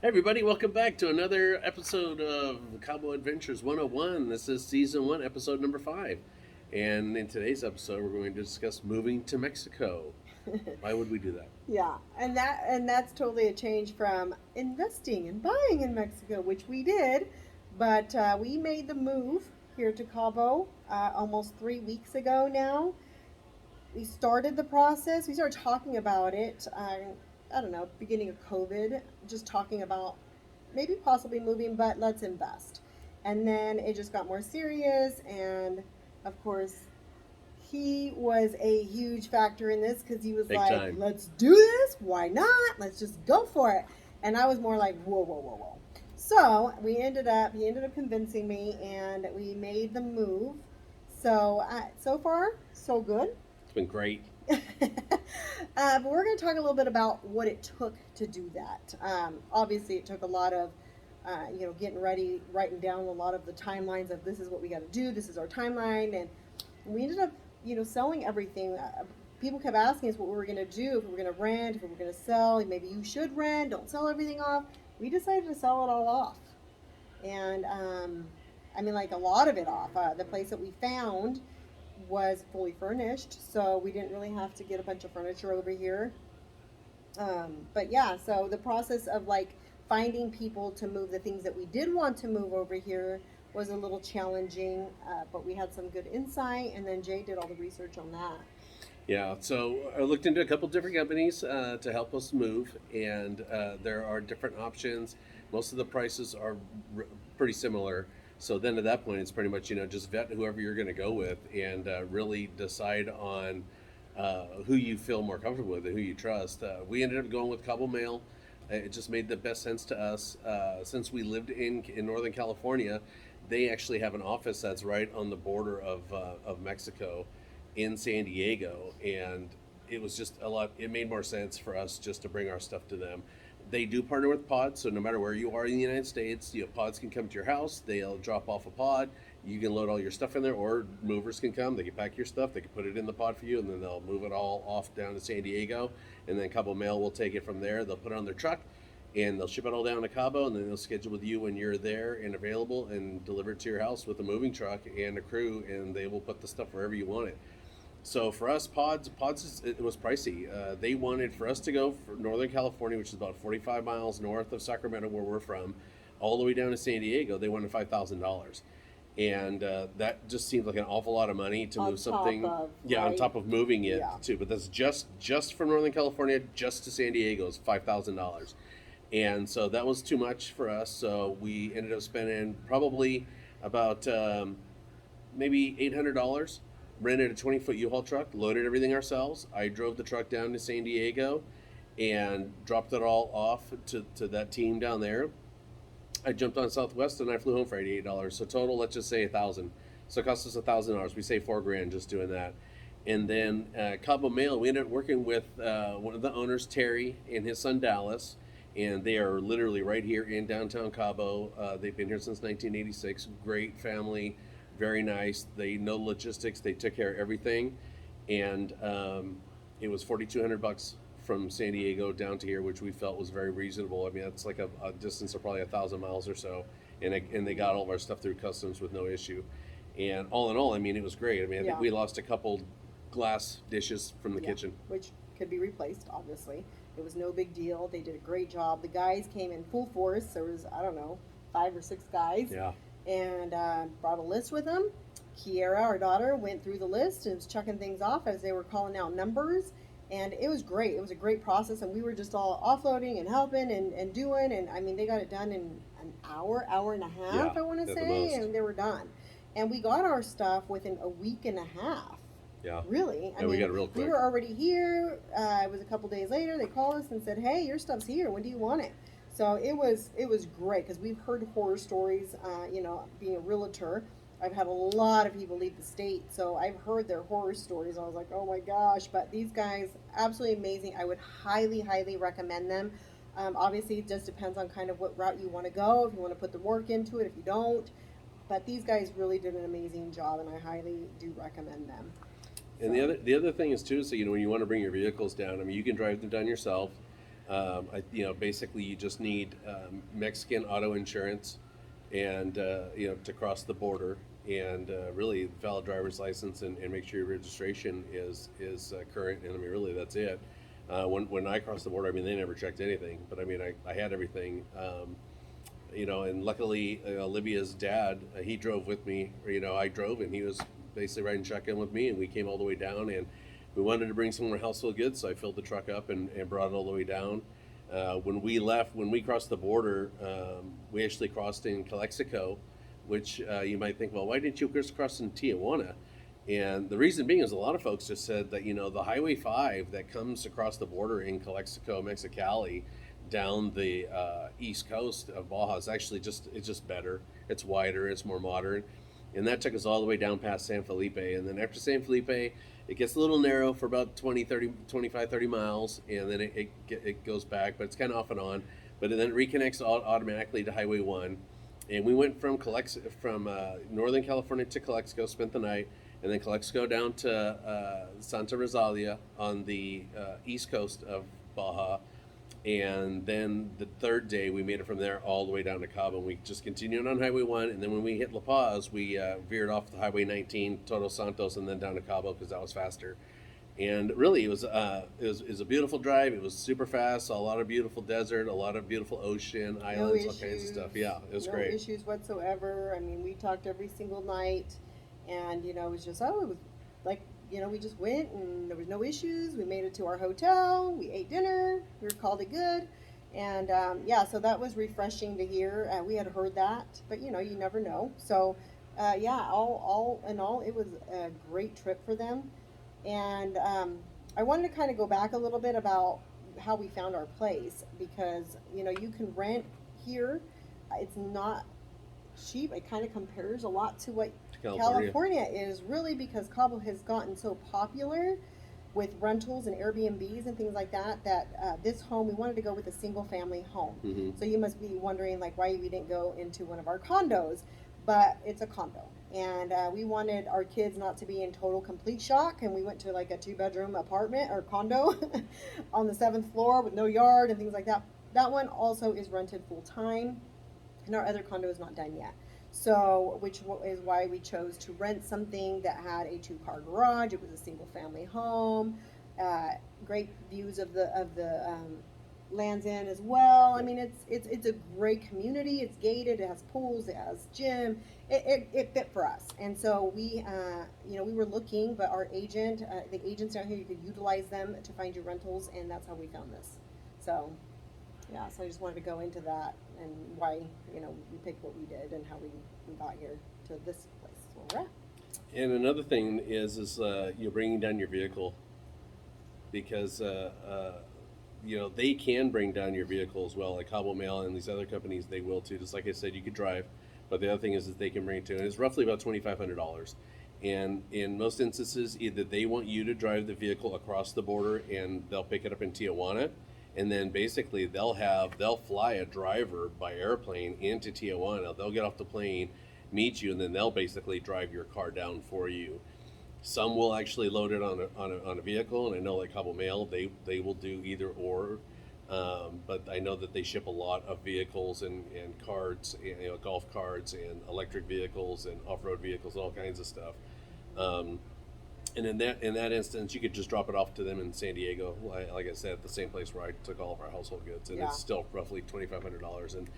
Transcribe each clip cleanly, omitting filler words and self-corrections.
Hey everybody, welcome back to another episode of Cabo Adventures 101. This is season 1, episode number 5. And in today's episode, we're going to discuss moving to Mexico. Why would we do that? Yeah, and that's totally a change from investing and buying in Mexico, which we did, but we made the move here to Cabo almost 3 weeks ago now. We started the process. We started talking about it. I don't know, beginning of COVID, just talking about maybe possibly moving, but let's invest. And then it just got more serious, and of course, he was a huge factor in this because he was Big like, time. let's do this. Why not? Let's just go for it. And I was more like, whoa, whoa, whoa, whoa. So he ended up convincing me and we made the move. So, so far, so good. It's been great. But we're going to talk a little bit about what it took to do that. Obviously, it took a lot of, getting ready, writing down a lot of the timelines of this is what we got to do, this is our timeline, and we ended up, selling everything. People kept asking us what we were going to do, if we were going to rent, if we were going to sell. Maybe you should rent, don't sell everything off. We decided to sell it all off, and I mean, like a lot of it off. The place that we found was fully furnished, so we didn't really have to get a bunch of furniture over here. But yeah, so the process of like finding people to move the things that we did want to move over here was a little challenging, but we had some good insight, and then Jay did all the research on that. Yeah, so I looked into a couple different companies to help us move, and there are different options. Most of the prices are pretty similar. So then at that point, it's pretty much, just vet whoever you're going to go with and really decide on who you feel more comfortable with and who you trust. We ended up going with Cabo Mail. It just made the best sense to us. Since we lived in Northern California, they actually have an office that's right on the border of Mexico in San Diego, and it was just a lot. It made more sense for us just to bring our stuff to them. They do partner with pods, so no matter where you are in the United States, pods can come to your house. They'll drop off a pod. You can load all your stuff in there, or movers can come. They can pack your stuff. They can put it in the pod for you, and then they'll move it all off down to San Diego. And then Cabo Mail will take it from there. They'll put it on their truck, and they'll ship it all down to Cabo, and then they'll schedule with you when you're there and available, and deliver it to your house with a moving truck and a crew, and they will put the stuff wherever you want it. So for us, it was pricey. They wanted for us to go for Northern California, which is about 45 miles north of Sacramento, where we're from, all the way down to San Diego. They wanted $5,000, and that just seems like an awful lot of money to On move top something. of, Yeah, on right? top of moving it Yeah. too. But that's just from Northern California, just to San Diego is $5,000, and so that was too much for us. So we ended up spending probably about maybe $800, rented a 20-foot U-Haul truck, loaded everything ourselves. I drove the truck down to San Diego and dropped it all off to that team down there. I jumped on Southwest and I flew home for $88. So total, let's just say 1,000. So it cost us $1,000. We saved 4 grand just doing that. And then Cabo Mail, we ended up working with one of the owners, Terry, and his son Dallas, and they are literally right here in downtown Cabo. They've been here since 1986. Great family, very nice. They know logistics. They took care of everything, and it was 4,200 bucks from San Diego down to here, which we felt was very reasonable. I mean, that's like a distance of probably 1,000 miles or so, and they got all of our stuff through customs with no issue. And all in all, I mean, it was great. I mean, I think Yeah. we lost a couple glass dishes from the Yeah, kitchen. which could be replaced, obviously. It was no big deal. They did a great job. The guys came in full force. There was, I don't know, 5 or 6 guys, Yeah. and brought a list with them. Kiera, our daughter, went through the list and was checking things off as they were calling out numbers. And it was great. It was a great process, and we were just all offloading and helping and doing. And I mean, they got it done in an hour, hour and a half, Yeah, I want to at the say, most. and they were done. And we got our stuff within a week and a half. Yeah. Really? I Yeah, we got mean, it real we quick. were already here. It was a couple days later. They called us and said, "Hey, your stuff's here. When do you want it?" So it was great because we've heard horror stories. Being a realtor, I've had a lot of people leave the state, so I've heard their horror stories. I was like, "Oh my gosh!" But these guys, absolutely amazing. I would highly, highly recommend them. Obviously, it just depends on kind of what route you want to go. If you want to put the work into it, if you don't. But these guys really did an amazing job, and I highly do recommend them. And So the other thing is too, so when you want to bring your vehicles down, I mean, you can drive them down yourself. Basically you just need Mexican auto insurance and to cross the border, and really valid driver's license, and make sure your registration is current. And I mean, really, that's it. When I crossed the border, I mean, they never checked anything, but I mean, I had everything. And luckily, Olivia's dad, he drove with me. I drove, and he was basically riding shotgun with me, and we came all the way down, and we wanted to bring some more household goods, so I filled the truck up and brought it all the way down. When we crossed the border, we actually crossed in Calexico, which you might think, well, why didn't you just cross in Tijuana? And the reason being is a lot of folks just said that, the Highway 5 that comes across the border in Calexico, Mexicali, down the east coast of Baja is actually it's just better. It's wider, it's more modern. And that took us all the way down past San Felipe. And then after San Felipe, it gets a little narrow for about 25, 30 miles, and then it goes back, but it's kind of off and on. But then it reconnects automatically to Highway 1. And we went from Northern California to Calexico, spent the night, and then Calexico down to Santa Rosalia on the east coast of Baja. And then the third day, we made it from there all the way down to Cabo. And we just continued on Highway 1. And then when we hit La Paz, we veered off the Highway 19, Todos Santos, and then down to Cabo because that was faster. And really, it was a beautiful drive. It was super fast. Saw a lot of beautiful desert, a lot of beautiful ocean, islands, all kinds of stuff. Yeah, it was great. No issues whatsoever. I mean, we talked every single night, and it was just it was like we just went and there was no issues. We made it to our hotel. We ate dinner. We were called it good. And so that was refreshing to hear. We had heard that, but you never know. So all in all, it was a great trip for them. And I wanted to kind of go back a little bit about how we found our place, because you can rent here. It's not cheap. It kind of compares a lot to what California is, really, because Cabo has gotten so popular with rentals and Airbnbs and things like that, this home, we wanted to go with a single family home. Mm-hmm. So you must be wondering why we didn't go into one of our condos, but it's a condo. And we wanted our kids not to be in total complete shock, and we went to a 2-bedroom apartment or condo on the 7th floor with no yard and things like that. That one also is rented full time, and our other condo is not done yet. So, which is why we chose to rent something that had a 2-car garage. It was a single family home, great views of the Land's End as well. I mean, it's a great community. It's gated. It has pools. It has gym. It fit for us. And so we were looking, but our agent, the agents down here, you could utilize them to find your rentals, and that's how we found this. So, yeah. So I just wanted to go into that and why we picked what we did and how we got here to this place where we're at. And another thing is you're bringing down your vehicle, because they can bring down your vehicle as well. Like Cabo Mail and these other companies, they will too. Just like I said, you could drive, but the other thing is that they can bring it to, and it's roughly about $2,500. And in most instances, either they want you to drive the vehicle across the border, and they'll pick it up in Tijuana, and then basically they'll fly a driver by airplane into Tijuana. They'll get off the plane, meet you, and then they'll basically drive your car down for you. Some will actually load it on a vehicle, and I know like Cabo Mail, they will do either or. But I know that they ship a lot of vehicles and carts, golf carts and electric vehicles and off-road vehicles, all kinds of stuff. And in that instance, you could just drop it off to them in San Diego, like I said, the same place where I took all of our household goods, and it's still roughly $2,500. And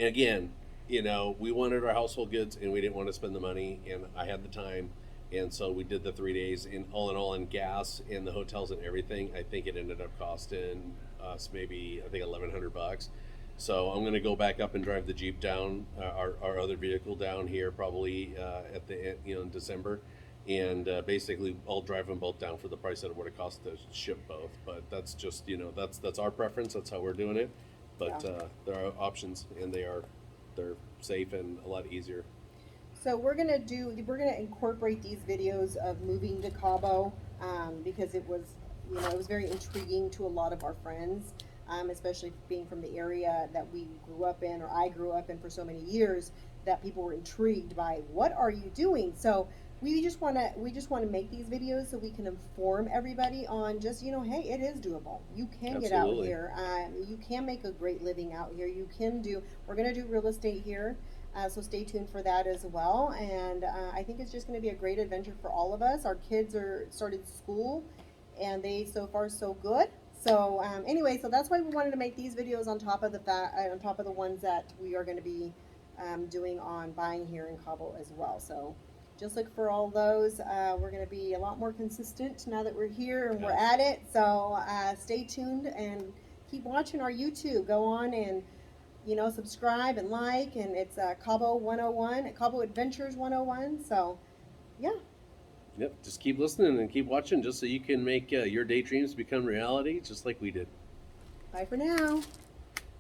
again, we wanted our household goods, and we didn't want to spend the money, and I had the time. And so we did the 3 days. In all, in gas and the hotels and everything, I think it ended up costing us maybe $1,100. So I'm going to go back up and drive the Jeep down, our other vehicle down here, probably at the in December, and basically I'll drive them both down for the price that it would have cost to ship both. But that's just that's our preference. That's how we're doing it. But there are options, and they're safe and a lot easier. So we're gonna incorporate these videos of moving to Cabo, because it was very intriguing to a lot of our friends, especially being from the area that we grew up in, or I grew up in for so many years, that people were intrigued by, what are you doing? So we just want to make these videos so we can inform everybody on just, hey, it is doable. You can get out Absolutely. here. You can make a great living out here. You can do. We're gonna do real estate here, so stay tuned for that as well. And I think it's just gonna be a great adventure for all of us. Our kids are started school, and they so far so good. So anyway, so that's why we wanted to make these videos on top of on top of the ones that we are going to be doing on buying here in Cabo as well. So just look for all those. We're going to be a lot more consistent now that we're here and we're Yes. at it. So stay tuned and keep watching our YouTube. Go on and subscribe and like. And it's Cabo 101, Cabo Adventures 101. So yeah, Yep. Just keep listening and keep watching, just so you can make your daydreams become reality, just like we did. bye for now.